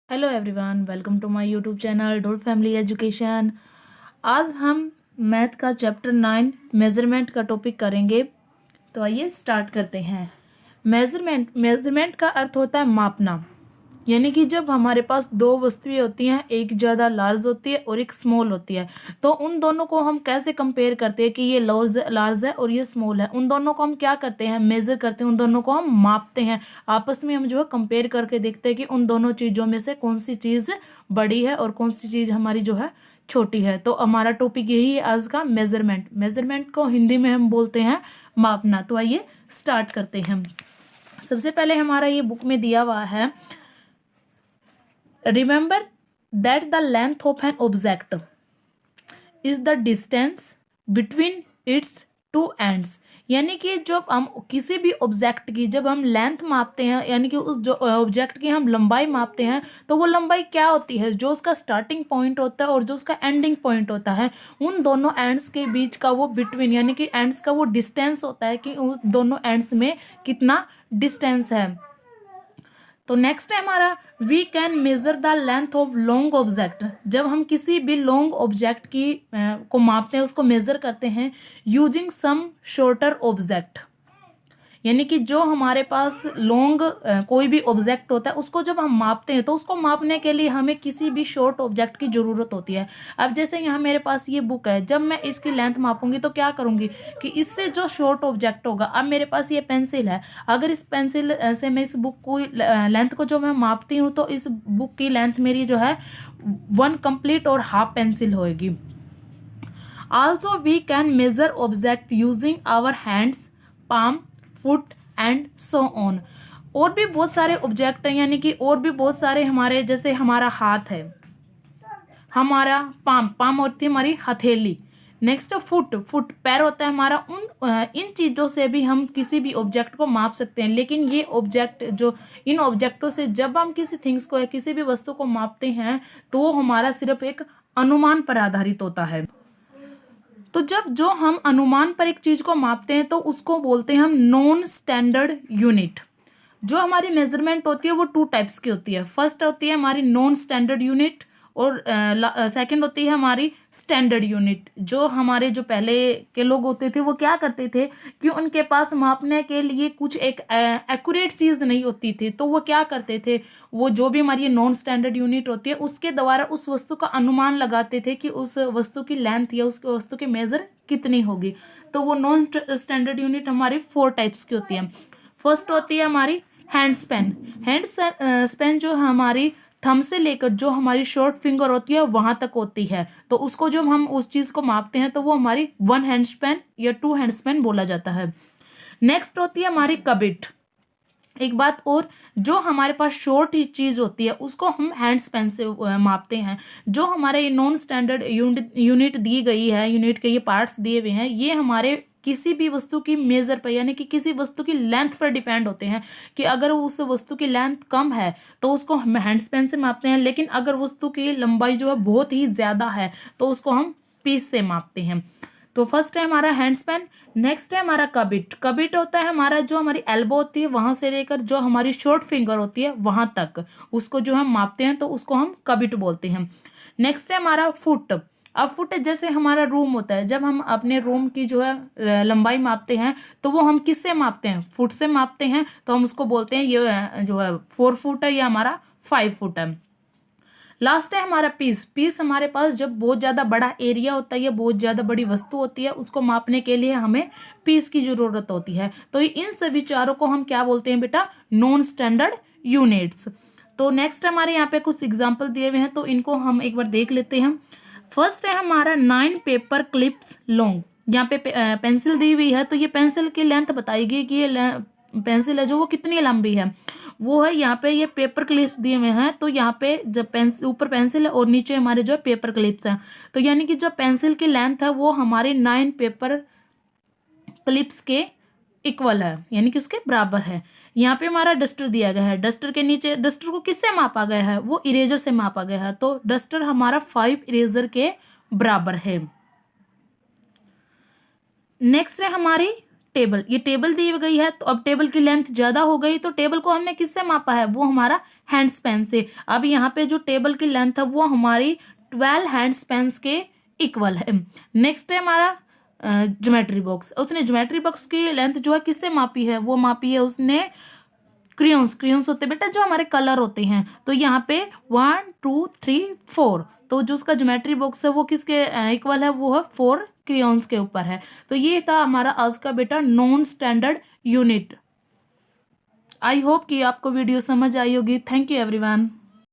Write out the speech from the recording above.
Hello everyone, welcome to my YouTube channel डोल family education. आज हम मैथ का चैप्टर 9 मेजरमेंट का टॉपिक करेंगे। तो आइए स्टार्ट करते हैं। मेजरमेंट का अर्थ होता है मापना, यानी कि जब हमारे पास दो वस्तुएं होती हैं, एक ज़्यादा लार्ज होती है और एक स्मॉल होती है, तो उन दोनों को हम कैसे कंपेयर करते हैं कि ये लार्ज है और ये स्मॉल है। उन दोनों को हम क्या करते हैं, मेजर करते हैं, उन दोनों को हम मापते हैं। आपस में हम जो है कंपेयर करके देखते हैं कि उन दोनों चीज़ों में से कौन सी चीज़ बड़ी है और कौन सी चीज़ हमारी जो है छोटी है। तो हमारा टॉपिक यही है आज का, मेजरमेंट। मेजरमेंट को हिंदी में हम बोलते हैं मापना। तो आइए स्टार्ट करते हैं। सबसे पहले हमारा ये बुक में दिया हुआ है, remember that the length of an object is the distance between its two ends। यानी कि जब हम किसी भी ऑब्जेक्ट की जब हम लेंथ मापते हैं, यानी कि उस जो ऑब्जेक्ट की हम लंबाई मापते हैं, तो वो लंबाई क्या होती है, जो उसका स्टार्टिंग पॉइंट होता है और जो उसका एंडिंग पॉइंट होता है, उन दोनों एंड्स के बीच का वो बिटवीन, यानी कि एंड्स का वो डिस्टेंस होता है कि उस दोनों एंड्स में कितना डिस्टेंस है। तो नेक्स्ट है हमारा, we can measure the length of long object. जब हम किसी भी लॉन्ग ऑब्जेक्ट की को मापते हैं, उसको मेजर करते हैं यूजिंग सम शॉर्टर ऑब्जेक्ट। यानी कि जो हमारे पास लॉन्ग कोई भी ऑब्जेक्ट होता है, उसको जब हम मापते हैं तो उसको मापने के लिए हमें किसी भी शॉर्ट ऑब्जेक्ट की ज़रूरत होती है। अब जैसे यहाँ मेरे पास ये बुक है, जब मैं इसकी लेंथ मापूंगी तो क्या करूँगी कि इससे जो शॉर्ट ऑब्जेक्ट होगा, अब मेरे पास ये पेंसिल है, अगर इस पेंसिल से मैं इस बुक को लेंथ को जो मैं मापती हूँ, तो इस बुक की लेंथ मेरी जो है 1 कंप्लीट और हाफ पेंसिल होगी। Also we can measure object using our hands, palm, foot and so on. और भी बहुत सारे ऑब्जेक्ट हैं, यानी कि और भी बहुत सारे हमारे, जैसे हमारा हाथ है, हमारा पाम होती है हमारी हथेली। नेक्स्ट फुट पैर होता है हमारा। इन चीज़ों से भी हम किसी भी ऑब्जेक्ट को माप सकते हैं। लेकिन ये ऑब्जेक्ट जो इन ऑब्जेक्टों से जब हम किसी थिंग्स को या किसी भी वस्तु को मापते हैं, तो वो हमारा सिर्फ एक अनुमान पर आधारित होता है। तो जब जो हम अनुमान पर एक चीज को मापते हैं, तो उसको बोलते हैं हम नॉन स्टैंडर्ड यूनिट। जो हमारी मेजरमेंट होती है वो 2 टाइप्स की होती है। फर्स्ट होती है हमारी नॉन स्टैंडर्ड यूनिट और सेकंड होती है हमारी स्टैंडर्ड यूनिट। जो हमारे जो पहले के लोग होते थे, वो क्या करते थे कि उनके पास मापने के लिए कुछ एक एक्यूरेट चीज़ नहीं होती थी, तो वो क्या करते थे, वो जो भी हमारी नॉन स्टैंडर्ड यूनिट होती है, उसके द्वारा उस वस्तु का अनुमान लगाते थे कि उस वस्तु की लेंथ या उस वस्तु की मेजर कितनी होगी। तो वो नॉन स्टैंडर्ड यूनिट हमारी 4 टाइप्स की होती है। फर्स्ट होती है हमारी हैंड स्पेन। हैंड स्पेन जो हमारी थंब से लेकर जो हमारी शॉर्ट फिंगर होती है वहां तक होती है, तो उसको जब हम उस चीज को मापते हैं तो वो हमारी 1 हैंड स्पेन या 2 हैंड स्पेन बोला जाता है। नेक्स्ट होती है हमारी कबिट। एक बात और, जो हमारे पास शॉर्ट ही चीज होती है उसको हम हैंड स्पेन से मापते हैं। जो हमारे नॉन स्टैंडर्ड यूनिट दी गई है, यूनिट के ये पार्ट्स दिए हुए हैं, ये हमारे किसी भी वस्तु की मेजर पर, यानी कि किसी वस्तु की लेंथ पर डिपेंड होते हैं कि अगर उस वस्तु की लेंथ कम है तो उसको हम हैंड स्पेन से मापते हैं, लेकिन अगर वस्तु की लंबाई जो है बहुत ही ज्यादा है तो उसको हम पीस से मापते हैं। तो फर्स्ट है हमारा हैंड स्पेन। नेक्स्ट है हमारा कबिट। कबिट होता है हमारा जो हमारी एल्बो होती है वहां से लेकर जो हमारी शॉर्ट फिंगर होती है वहां तक, उसको जो हम मापते हैं तो उसको हम कबिट बोलते हैं। नेक्स्ट है हमारा फुट। अब फुट जैसे हमारा रूम होता है, जब हम अपने रूम की जो है लंबाई मापते हैं तो वो हम किससे मापते हैं, फुट से मापते हैं। तो हम उसको बोलते हैं ये जो है 4 फुट है या हमारा 5 फुट है। लास्ट है हमारा पीस। पीस हमारे पास जब बहुत ज्यादा बड़ा एरिया होता है या बहुत ज्यादा बड़ी वस्तु होती है, उसको मापने के लिए हमें पीस की जरूरत होती है। तो इन सभी चारों को हम क्या बोलते हैं बेटा, नॉन स्टैंडर्ड यूनिट्स। तो नेक्स्ट हमारे यहाँ पे कुछ एग्जाम्पल दिए हुए हैं, तो इनको हम एक बार देख लेते हैं। फर्स्ट है हमारा 9 पेपर क्लिप्स लॉन्ग। यहाँ पे पेंसिल दी हुई है, तो ये पेंसिल की लेंथ बताएगी कि ये पेंसिल है जो वो कितनी लंबी है। वो है यहाँ पे ये पेपर क्लिप्स दिए हुए हैं, तो यहाँ पे जब पेंसिल ऊपर पेंसिल है और नीचे हमारे जो पेपर क्लिप्स हैं, तो यानी कि जो पेंसिल की लेंथ है वो हमारे 9 पेपर क्लिप्स के इक्वल है, यानी कि उसके बराबर है। यहाँ पे हमारा डस्टर दिया गया है, डस्टर के नीचे, डस्टर को किससे मापा गया है, वो इरेजर से मापा गया है, तो डस्टर हमारा 5 इरेजर के बराबर है। नेक्स्ट है हमारी टेबल, ये टेबल दी गई है, तो अब टेबल की लेंथ ज़्यादा हो गई, तो टेबल को हमने किससे मापा है, वो हमारा हैंड स्पैन से। अब यहाँ पे जो टेबल की लेंथ है वो हमारी 12 हैंड स्पैन्स के इक्वल है। नेक्स्ट है हमारा ज्योमेट्री बॉक्स। उसने ज्योमेट्री बॉक्स की लेंथ जो है किससे मापी है, वो मापी है उसने क्रियॉन्स होते बेटा जो हमारे कलर होते हैं, तो यहाँ पे 1 2 3 4, तो जो उसका ज्योमेट्री बॉक्स है वो किसके इक्वल है, वो है 4 क्रियॉन्स के ऊपर है। तो ये था हमारा आज का बेटा non standard unit. I hope कि आपको वीडियो समझ आई होगी। Thank you everyone.